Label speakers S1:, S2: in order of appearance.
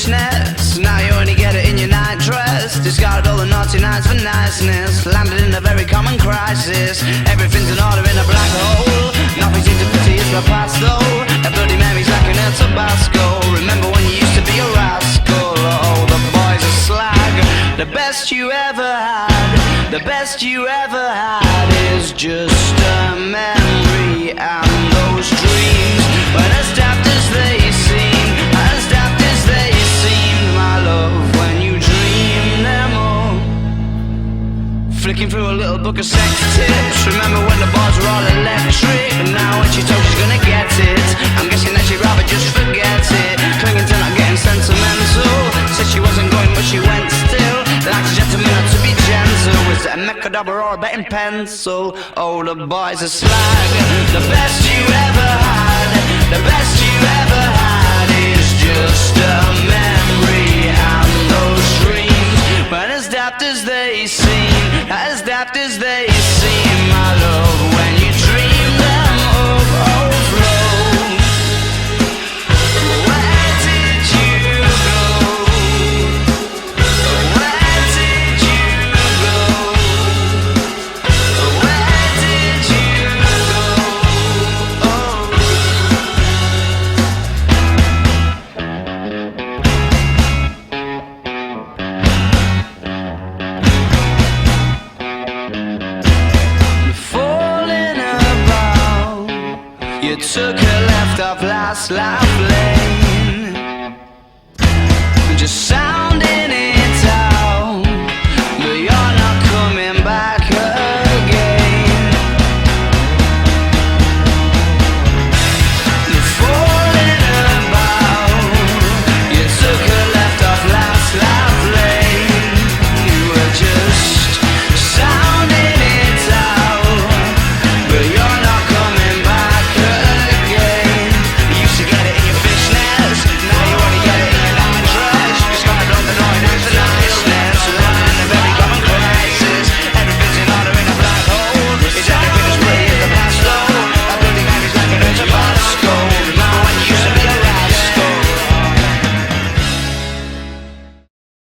S1: richness. Now you only get it in your night dress. Discarded all the naughty nights for niceness. Landed in a very common crisis. Everything's in order in a black hole. Nothing seems to pity it's my past though. A bloody memory's like an El Tabasco. Remember when you used to be a rascal? Oh, the boys are slag. The best you ever had, the best you ever had is just a memory. And those dreams, when as daft as they seem, as daft as they seem, my love, when you dream them all. Flicking through a little book of sex tips. Remember when the bars were all electric? And now when she told she's gonna get it, I'm guessing that she'd rather just forget it. Clinging to not getting sentimental. Said she wasn't going but she went still. Like a gentleman had to be gentle. Was it a Mechadabra or a betting pencil? Oh, the boys are slag. The best you ever had, the best you ever had is just a memory. And those dreams, but as daft as they seem, as daft as they seem, my love, when you dream them of overflow. Where did you go? Where did you go? Where did you go? Oh. Falling about, you took a left off last life lane. Just sounding